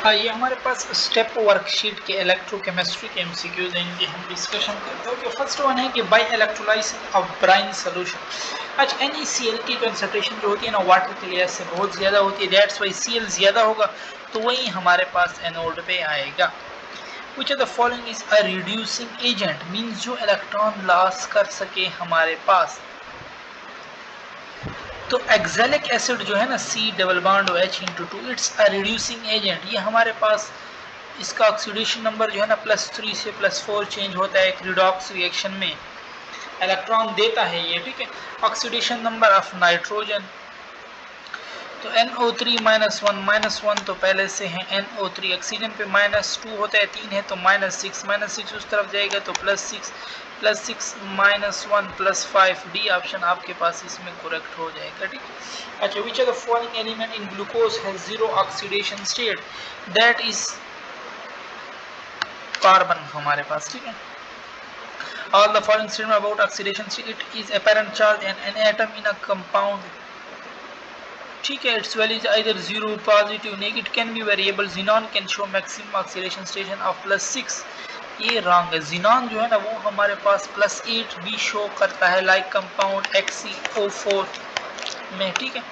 हाँ, ये हमारे पास स्टेप वर्कशीट के इलेक्ट्रोकेमिस्ट्री के एमसीक्यूज हैं, इनकी हम डिस्कशन करते हैं। फर्स्ट वन है कि by electrolysis of brine solution. आज NaCl की कंसंट्रेशन जो होती है ना वाटर के लिए से बहुत ज़्यादा होती है, दैट्स वाई Cl ज़्यादा होगा तो वही हमारे पास एनोड पे आएगा। Which of the following is a reducing agent, means जो इलेक्ट्रॉन लॉस कर सके हमारे पास। तो एक्जेलिक एसिड जो है ना C double bond H/2, it's a reducing agent. ये हमारे पास इसका ऑक्सीडेशन नंबर जो है ना +3 से +4 चेंज होता है एक रिडॉक्स रिएक्शन में, इलेक्ट्रॉन देता है ये, ठीक है। ऑक्सीडेशन नंबर ऑफ नाइट्रोजन, तो NO3-1 तो पहले से है NO3, ऑक्सीजन पे -2 होता है, 3 है तो -6 उस तरफ जाएगा तो +6 -1 +5, डी ऑप्शन आपके पास इसमें करेक्ट हो जाएगा, ठीक है। अच्छा, which are the following element in glucose has zero oxidation state, that is carbon हमारे पास, ठीक है। All the following statement about oxidation state, it is apparent charge and an atom in a compound, ठीक है, its value is either 0, positive, negative, it can be variable. Xenon can show maximum oxidation station of +6, ये wrong है। xenon जो है ना वो हमारे पास +8 भी शो करता है लाइक कंपाउंड XeO4 में, ठीक है।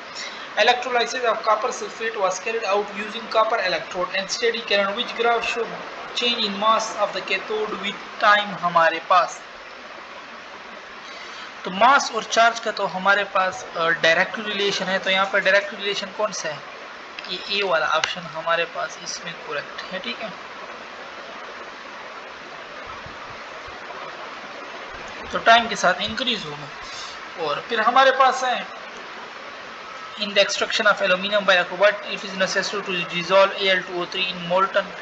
Electrolysis of copper sulfate was carried out using copper electrode and steady current, which graph show change in mass of the cathode with time हमारे पास। तो मास और चार्ज का तो हमारे पास डायरेक्ट रिलेशन है, तो यहाँ पर डायरेक्ट रिलेशन कौन सा है, ये ए वाला ऑप्शन हमारे पास इसमें करेक्ट है, ठीक है। तो टाइम के साथ इंक्रीज होगा। और फिर हमारे पास है in the extraction of aluminium by but it is necessary to dissolve Al2O3 in molten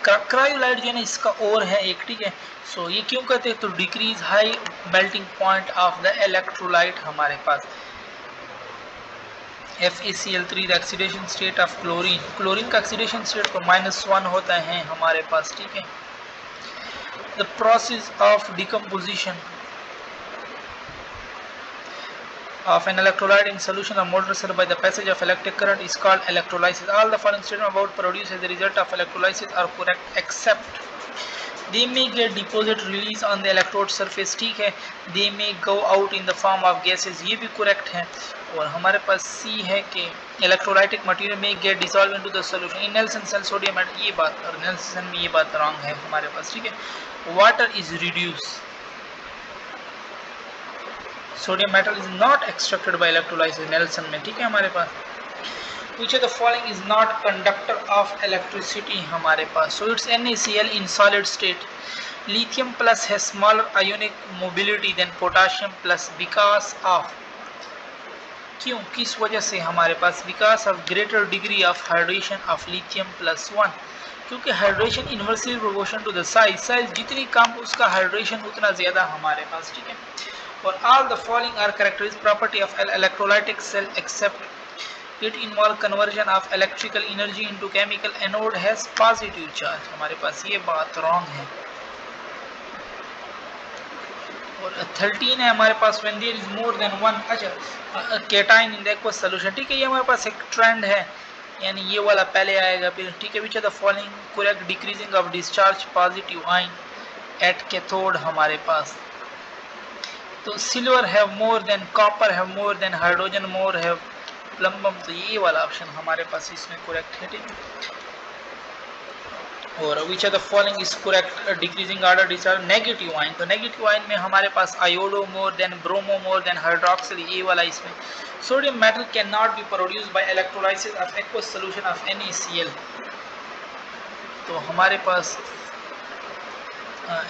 cryolite जो है ना इसका और है एक, ठीक है। सो ये क्यों कहते हैं, तो decrease high melting point of the electrolyte हमारे पास। FeCl3 the oxidation state of chlorine, chlorine का ऑक्सीडेशन स्टेट तो -1 होता है हमारे पास, ठीक है। The process of decomposition of an electrolyte in solution of molten salt by the passage of electric current is called electrolysis. All the following statements about produced as a result of electrolysis are correct except they may get deposit release on the electrode surface, ठीक है। they may go out in the form of gases, ये भी correct है। और हमारे पास C है कि electrolytic material may get dissolved into the solution in Nelson cell sodium atom, ये बात, और नेल्सन में ये बात wrong है हमारे पास, ठीक है। water is reduced, sodium metal is not extracted bye electrolysis Nelson में, ठीक है हमारे पास। Which of the following is not conductor of electricity हमारे पास, so it's NaCl in solid state. Lithium plus has smaller ionic mobility than potassium plus because of, क्यों, किस वजह से हमारे पास, because of greater degree of hydration of lithium plus 1, क्योंकि hydration inversely proportional to the size, size जितनी कम उसका hydration उतना ज़्यादा हमारे पास, ठीक है। और all the following are characteristic property of electrolytic cell except it involve conversion of electrical energy into chemical, anode has positive charge, हमारे पास ये बात wrong है। और 13 है हमारे पास when there is more than one, अच्छा cation in the aqueous solution, ठीक है। ये हमारे पास एक ट्रेंड है, यानी ये वाला पहले आएगा फिर, ठीक है। Which are the following correct, decreasing of discharge positive ion at cathode हमारे पास, तो silver have more than, copper have more than, hydrogen more have plumbum, तो ये वाला ऑप्शन हमारे पास इसमें करेक्ट है, ठीक है। और which are the following is correct, decreasing order discharge negative ion, तो नेगेटिव आयन में हमारे पास iodo more than, bromo more than, hydroxyl, ये वाला इसमें। Sodium metal can not be produced by electrolysis of aqueous solution of NaCl, तो हमारे पास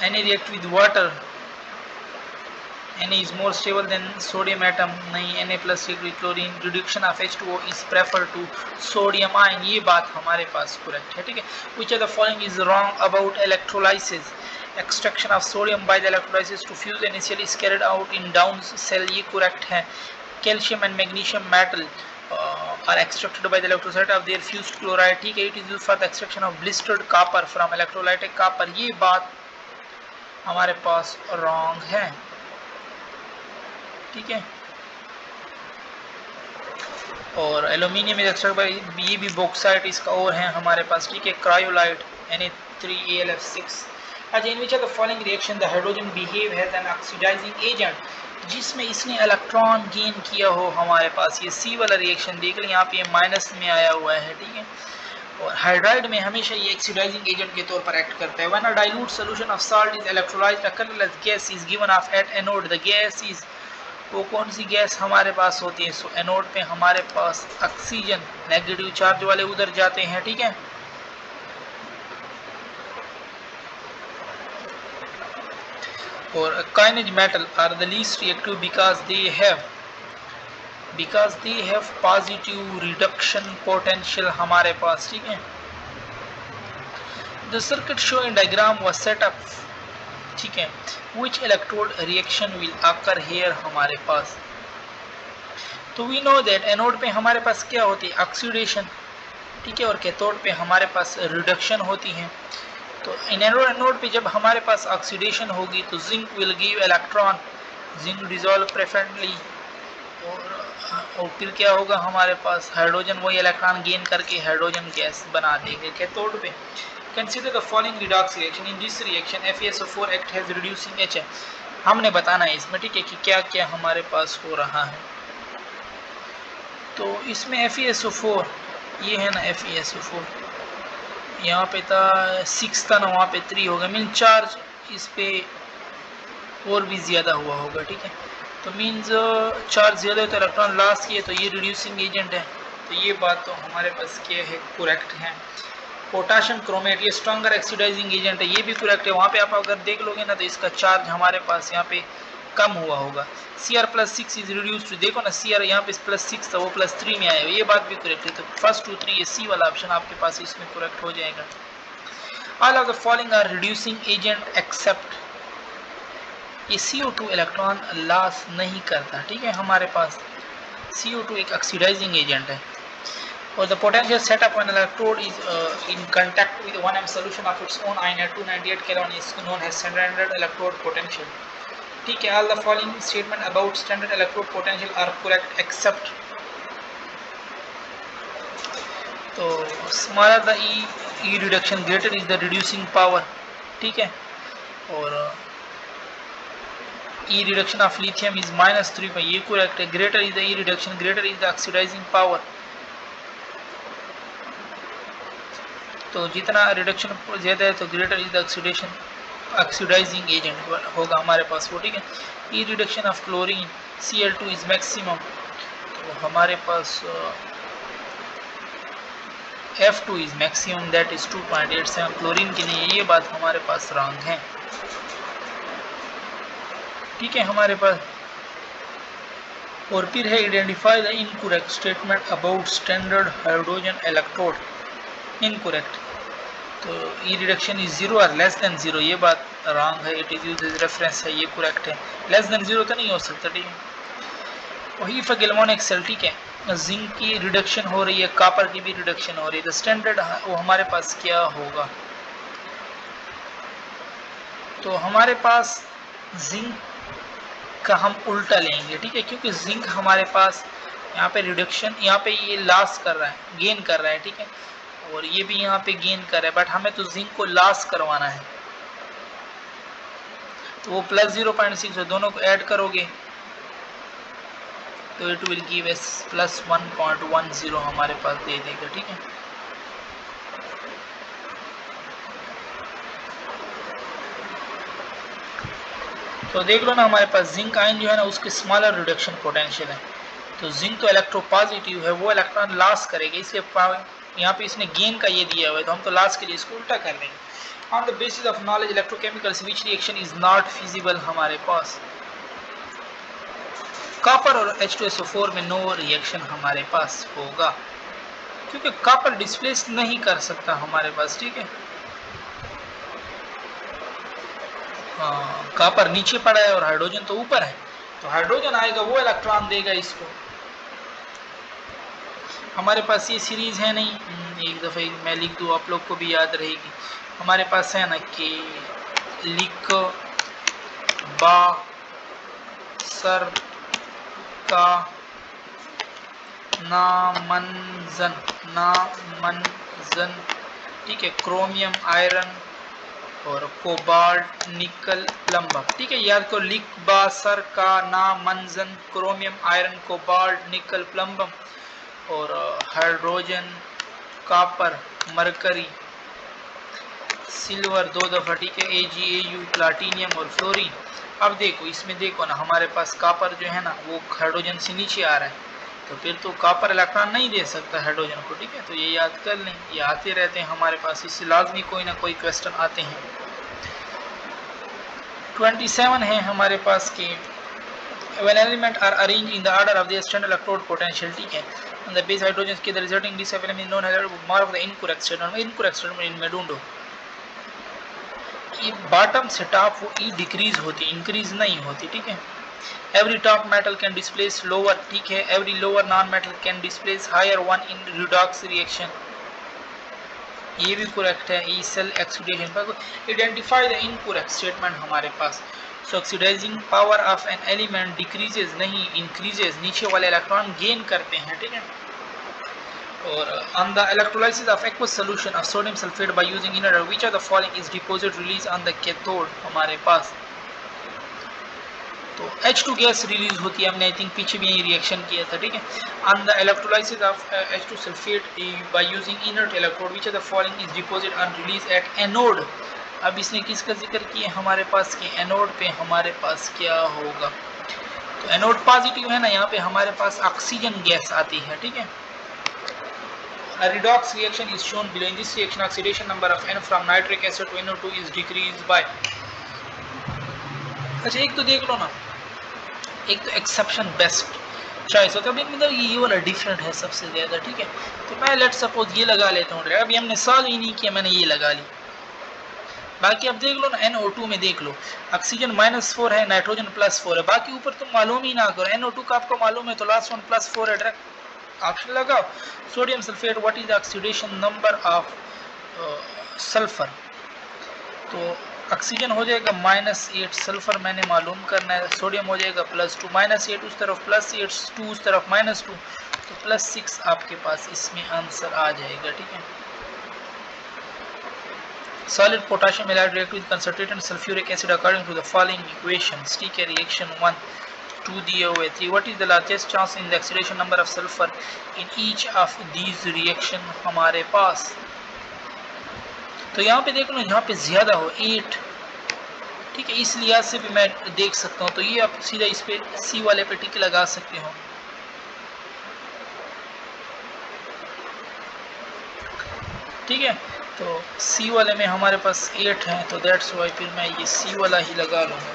Na react with water, Na is more stable than sodium atom, नहीं, Na plus chlorine, reduction of H2O is preferred to sodium ion, ये बात हमारे पास correct है, ठीक है। Which of the following is wrong about electrolysis, extraction of sodium by the electrolysis to fuse NaCl is carried out in down cell, ये correct है। Calcium and magnesium metal are extracted by the electrolyte of their fused chloride, ठीक है। It is used for the extraction of blistered copper from electrolytic copper, ये बात हमारे पास wrong है, ठीक है। और एल्यूमिनियम इज एक्सट्रैक्ट ये भी बॉक्साइट इसका और है हमारे पास, ठीक है। Cryolite Na3Al6। अच्छा, in which of the following reaction the hydrogen behave has an oxidising agent, जिसमें इसने इलेक्ट्रॉन गेन किया हो हमारे पास। ये सी वाला रिएक्शन देख लें, यहाँ पे माइनस में आया हुआ है, ठीक है। और हाइड्राइड में हमेशा ये ऑक्सीडाइजिंग एजेंट के तौर पर एक्ट करता है। When a dilute solution of salt is electrolysed a colourless gas is given of at anode. The gas is, वो कौन सी गैस हमारे पास होती है? सो एनोड पे हमारे पास ऑक्सीजन नेगेटिव चार्ज वाले उधर जाते हैं, ठीक है। और काइनेज metal are the least reactive because they have positive reduction potential हमारे पास, ठीक है। The circuit show in diagram was set up, ठीक है। Which electrode reaction will occur here हमारे पास। तो वी नो दैट एनोड पे हमारे पास क्या होती है? ऑक्सीडेशन, ठीक है। और कैथोड पे हमारे पास रिडक्शन होती है। तो इन एनोड पे जब हमारे पास ऑक्सीडेशन होगी तो zinc will give electron, zinc dissolve preferentially, और फिर क्या होगा हमारे पास? हाइड्रोजन वही इलेक्ट्रॉन गेन करके हाइड्रोजन गैस बना देंगे कैथोड पे। Consider the following redox reaction. In this reaction FeSO4 act has reducing H. हमने बताना है इसमें, ठीक है, कि क्या क्या हमारे पास हो रहा है। तो इसमें FeSO4 ये है ना, FeSO4 यहाँ पे था 6 था ना, वहाँ पे 3 होगा, मीन चार्ज इस पे और भी ज़्यादा हुआ होगा, ठीक है। तो मीन्स चार्ज ज़्यादा है तो इलेक्ट्रॉन लॉस किए, तो ये रिड्यूसिंग एजेंट है। तो ये बात तो हमारे पास क्या है? करेक्ट है। पोटाशियम क्रोमेट ये स्ट्रॉन्गर ऑक्सीडाइजिंग एजेंट है, ये भी करेक्ट है। वहाँ पे आप अगर देख लोगे ना तो इसका चार्ज हमारे पास यहाँ पे कम हुआ होगा। Cr+6 इज रिड्यूस टू, देखो ना Cr यहाँ पे +6 था, वो +3 में आया, ये बात भी करेक्ट है। तो फर्स्ट 2 3 ये सी वाला ऑप्शन आपके पास इसमें करेक्ट हो जाएगा। All of the following are reducing agent except, ये CO2 इलेक्ट्रॉन लॉस नहीं करता, ठीक है। हमारे पास CO2 एक ऑक्सीडाइजिंग एजेंट है। और the potential set up when electrode is in contact with 1m solution of its own ion at 298 kelvin is known as standard electrode potential, ठीक है। all the following statement about standard electrode potential are correct except, तो smaller the E reduction greater is the reducing power, ठीक है। और E reduction of lithium is -3, ये correct है। greater is the E reduction, greater is the oxidizing power, तो जितना reduction ज़्यादा है तो greater is the oxidising agent होगा हमारे पास वो, ठीक है। E reduction of chlorine Cl2 is maximum, तो हमारे पास F2 is maximum, that is 2.87। Chlorine की नहीं है, ये बात हमारे पास रॉन्ग है, ठीक है हमारे पास। और फिर है identify the incorrect statement about standard hydrogen electrode. Incorrect, तो ई रिडक्शन इज 0 और लेस देन 0, ये बात रॉन्ग है। It is used as reference है, ये करेक्ट है। लेस देन 0 तो नहीं हो सकता, ठीक है। वही फैगेलमोनिक सेल, ठीक है। जिंक की रिडक्शन हो रही है, कॉपर की भी रिडक्शन हो रही है, तो स्टैंडर्ड वो हमारे पास क्या होगा? तो हमारे पास जिंक का हम उल्टा लेंगे, ठीक है, क्योंकि जिंक हमारे पास यहाँ पे रिडक्शन, यहाँ पे ये लॉस कर रहा है, गेन कर रहा है, ठीक है। और ये भी यहाँ पे गेन कर रहा है, बट हमें तो जिंक को लॉस करवाना है, तो वो +0.6 है, दोनों को ऐड करोगे तो इट विल गिव एस +1.10 हमारे पास दे देगा, ठीक है। तो देख लो ना, हमारे पास जिंक आयन जो है ना उसके स्मॉलर रिडक्शन पोटेंशियल है, तो जिंक तो इलेक्ट्रोपॉजिटिव है, वो इलेक्ट्रॉन लॉस करेगा, इसलिए यहाँ पे इसने गेन का ये दिया हुआ है, तो हम तो लॉस के लिए इसको उल्टा कर देंगे। On the basis of knowledge electrochemicals which reaction is not feasible हमारे पास? कॉपर और H2SO4 में नो रिएक्शन हमारे पास होगा, क्योंकि कॉपर डिस्प्लेस नहीं कर सकता हमारे पास, ठीक है। कॉपर नीचे पड़ा है और हाइड्रोजन तो ऊपर है, तो हाइड्रोजन आएगा वो इलेक्ट्रॉन देगा इसको। हमारे पास ये सीरीज है नहीं, एक दफ़े मैं लिख दूँ, आप लोग को भी याद रहेगी। हमारे पास है ना कि लिख बा सर का नामंजन, ठीक है, क्रोमियम आयरन और कोबाल्ट निकल प्लम्बम, ठीक है। याद करो, लिकबा, सरका, नामंजन, chromium iron, cobalt nickel plumbum और हाइड्रोजन, कॉपर, मरकरी, सिल्वर 2 दफा, ठीक है, AgAu, प्लाटीनियम और फ्लोरीन। अब देखो इसमें देखो ना, हमारे पास कॉपर जो है ना वो हाइड्रोजन से नीचे आ रहा है, तो फिर तो कॉपर इलेक्ट्रॉन नहीं दे सकता हाइड्रोजन को, ठीक है। तो ये याद कर लें, ये आते रहते हैं हमारे पास, इससे लाजमी कोई ना कोई क्वेश्चन आते हैं। 27 है हमारे पास के when element are arranged in the order of their standard electrode potential, ठीक है, and the base hydrogens के the resulting d element is known as mark of the incorrect statement। incorrect statement इनमें ढूंढो कि बॉटम से top वो ई decrease होती, increase नहीं होती, ठीक है। Every top metal can displace lower, ठीक है, every lower non metal can displace higher one in redox reaction, ये भी करेक्ट है। ई सेल ऑक्सीडेशन पर आइडेंटिफाई द इनकरेक्ट स्टेटमेंट हमारे पास। So oxidising power of an element decreases नहीं increases, नीचे वाले इलेक्ट्रॉन गेन करते हैं, ठीक है। और on the electrolysis of aqueous solution of sodium sulfate by using inert, which of the following is deposit release on the cathode हमारे पास, तो H2 गैस रिलीज होती है, हमने आई थिंक पीछे भी यही रिएक्शन किया था, ठीक है। On the electrolysis of H2 sulphate by using inert electrode, which of the following is deposit on release at anode. अब इसने किसका जिक्र किया हमारे पास कि एनोड पे हमारे पास क्या होगा, तो एनोड पॉजिटिव है ना, यहाँ पे हमारे पास ऑक्सीजन गैस आती है, ठीक है। A redox reaction is shown below. In this reaction, oxidation number of N from nitric acid to NO2 is decreased by। अच्छा एक तो देख लो ना, एक तो एक्सेप्शन बेस्ट चॉइस होता है, मतलब ये वाला डिफरेंट है सबसे ज़्यादा, ठीक है। तो मैं लेट सपोज ये लगा लेता हूँ, अभी हमने सॉल्व ही नहीं किया, मैंने ये लगा ली। बाकी अब देख लो ना, NO2 में देख लो, ऑक्सीजन -4 है, नाइट्रोजन +4 है, बाकी ऊपर तुम मालूम ही ना करो। NO2 का आपको मालूम है तो लास्ट वन +4 है, डायरेक्ट ऑप्शन लगाओ। Sodium sulphate, what is the oxidation number of sulphur, तो ऑक्सीजन हो जाएगा -8, सल्फर मैंने मालूम करना है, सोडियम हो जाएगा +2, -8 उस तरफ +8, 2 उस तरफ -2, तो +6 आपके पास इसमें आंसर आ जाएगा, ठीक है। Solid potassium halide react with concentrated sulphuric acid according to the following equations, ठीक है। रिएक्शन 1 2 दिए हुए थे। What is the largest chance in the oxidation number of sulphur in each of these reaction हमारे पास, तो यहाँ पे देख लो, यहाँ पे ज्यादा हो 8, ठीक है, इस लिहाज से भी मैं देख सकता हूँ, तो ये आप सीधा इस पे सी वाले पे टिक लगा सकते हो, ठीक है। तो सी वाले में हमारे पास 8 है, तो दैट्स वाई फिर मैं ये सी वाला ही लगा लूँगा।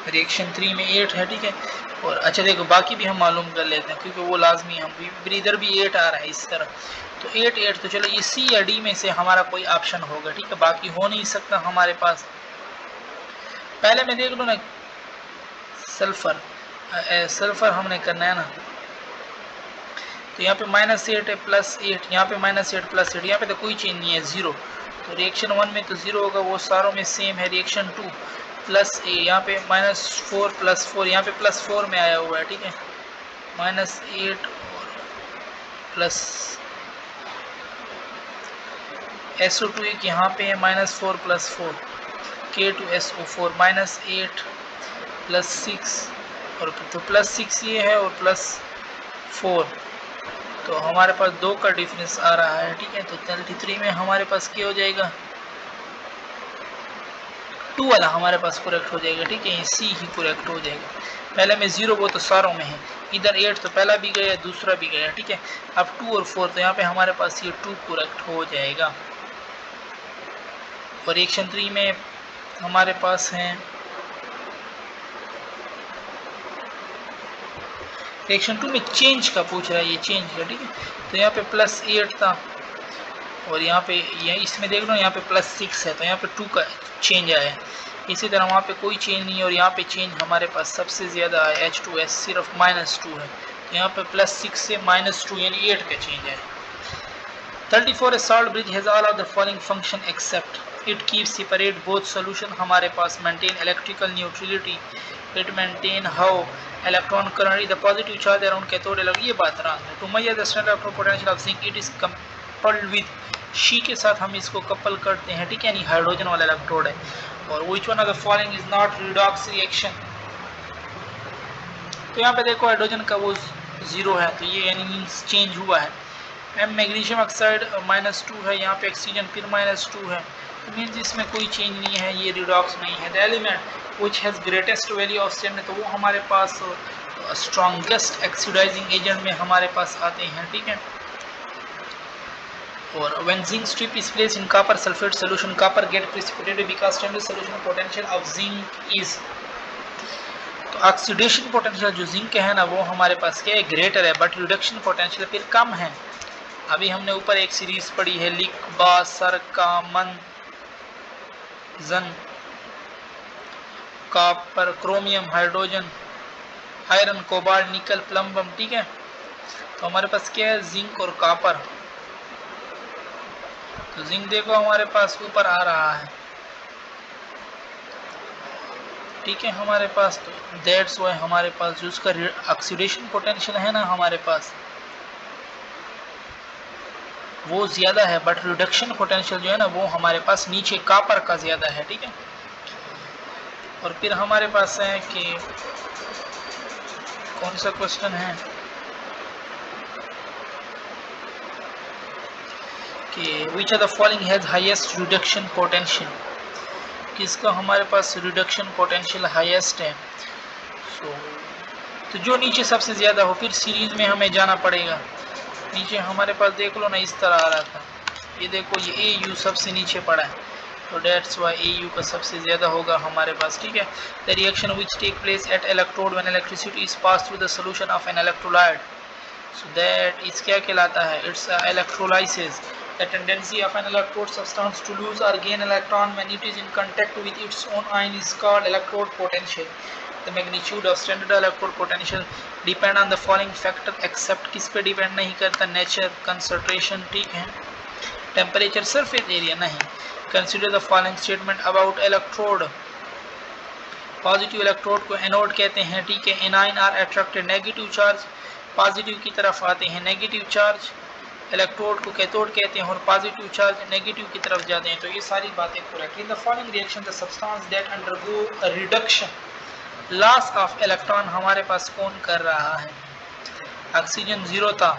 रिएक्शन 3 में 8 है, ठीक है। और अच्छा देखो बाकी भी हम मालूम कर लेते हैं, क्योंकि वो लाजमी हम भी इधर भी 8 आ रहा है इस तरह, तो 8 8, तो चलो ये सी या डी में से हमारा कोई ऑप्शन होगा, ठीक है, बाकी हो नहीं सकता हमारे पास। पहले में देख लो ना, सल्फर सल्फर हमने करना है ना, तो यहाँ पे -8 है, +8, यहाँ पे -8 +8, यहाँ पे तो कोई चेंज नहीं है, 0, तो रिएक्शन 1 में तो 0 होगा, वो सारों में सेम है। रिएक्शन 2 +8, यहाँ पे -4 +4, यहाँ पे +4 में आया हुआ है, ठीक है, -8 और प्लस SO2 एक यहाँ पे है, -4 +4, K2SO4, -8 +6 और तो +6 ये है और +4, तो हमारे पास 2 का डिफरेंस आ रहा है, ठीक है। तो 33 में हमारे पास क्या हो जाएगा, 2 वाला हमारे पास करेक्ट हो जाएगा, ठीक है, ये सी ही करेक्ट हो जाएगा। पहले में 0 वो तो सारों में है, इधर 8 तो पहला भी गया दूसरा भी गया, ठीक है। अब 2 और 4, तो यहाँ पे हमारे पास ये 2 करेक्ट हो जाएगा। और रिएक्शन 3 में हमारे पास है, रिएक्शन 2 में चेंज का पूछ रहा है, ये चेंज का, ठीक है। तो यहाँ पे +8 था और यहाँ पे इसमें देख लो यहाँ पे +6 है, तो यहाँ पे 2 का चेंज आया है। इसी तरह वहाँ पे कोई चेंज नहीं है और यहाँ पे चेंज हमारे पास सबसे ज़्यादा है, H2S सिर्फ -2 है, तो यहाँ पे +6 से -2 यानी 8 का चेंज है। 34 salt bridge has all of the following function except it keep separate both solution, हमारे पास maintain electrical neutrality, it maintain how electron current the positive charge around cathode electron, ये बात रॉन्ग है। To measure the standard electron potential of zinc it is coupled with SHE के साथ हम इसको couple करते हैं, ठीक है, यानी हाइड्रोजन वाला इलेक्ट्रोड है। और which one of the following is not redox reaction, तो यहाँ पे देखो हाइड्रोजन का वो 0 है, तो ये यानी मीन्स चेंज हुआ है। एम मैग्नीशियम ऑक्साइड -2 है, यहाँ पे ऑक्सीजन फिर -2 है, तो मीन्स इसमें कोई चेंज नहीं है, ये रिडॉक्स नहीं है। The element which has greatest value of strength, तो वो हमारे पास स्ट्रॉन्गेस्ट ऑक्सीडाइजिंग एजेंट में हमारे पास आते हैं, ठीक है। और when zinc strip is placed in copper sulphate solution, copper get precipitated because standard solution potential of zinc is, तो ऑक्सीडेशन पोटेंशियल जो जिंक है ना वो हमारे पास क्या है, ग्रेटर है, बट रिडक्शन पोटेंशियल फिर कम है। अभी हमने ऊपर एक सीरीज पढ़ी है लिक बा सर का मन जन, copper chromium hydrogen iron cobalt nickel plumbum, ठीक है। तो हमारे पास क्या है, जिंक और कॉपर। तो जिंक देखो हमारे पास ऊपर आ रहा है, ठीक है हमारे पास, तो दैट्स वाई हमारे पास जो उसका ऑक्सीडेशन पोटेंशियल है ना हमारे पास वो ज़्यादा है, बट रिडक्शन पोटेंशियल जो है ना वो हमारे पास नीचे कॉपर का ज़्यादा है, ठीक है। और फिर हमारे पास है कि कौन सा क्वेश्चन है कि which are the following has highest reduction potential, किसका हमारे पास रिडक्शन पोटेंशियल हाईएस्ट है। तो जो नीचे सबसे ज़्यादा हो, फिर सीरीज में हमें जाना पड़ेगा। नीचे हमारे पास देख लो ना इस तरह आ रहा था, ये देखो ये ए यू सबसे नीचे पड़ा है, तो डेट्स वाई ए यू का सबसे ज़्यादा होगा हमारे पास, ठीक है। The reaction which take place at electrode when electricity is pass through the solution of an electrolyte, so that is क्या कहलाता है, it's electrolysis. The tendency of an electrode substance to lose और gain electron when it is in contact with its own ion is called electrode potential. The magnitude of standard electrode potential depend on the following factor except, किस पे डिपेंड नहीं करता, nature, concentration, ठीक है, temperature, surface area नहीं। Consider the following statement about electrode, positive electrode को anode कहते हैं, ठीक है। Anion are attracted, negative charge positive की तरफ आते हैं, नेगेटिव चार्ज इलेक्ट्रोड को कैथोड कहते हैं, और पॉजिटिव चार्ज नेगेटिव की तरफ जाते हैं, तो ये सारी बातें correct. In the following reaction the substance that undergo reduction loss of electron हमारे पास कौन कर रहा है, ऑक्सीजन 0 था,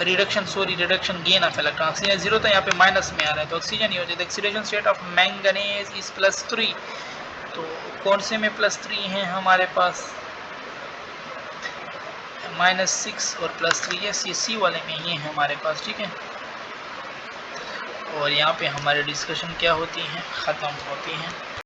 reduction gain of electron, oxygen 0 था, यहाँ पे माइनस में आ रहा है, तो ऑक्सीजन ही हो जाए। Oxidation state of manganese is +3, तो कौन से में +3 है हमारे पास, -6 और +3, यस ये सी वाले में ही है हमारे पास, ठीक है। और यहाँ पे हमारी डिस्कशन क्या होती है, ख़त्म होती है।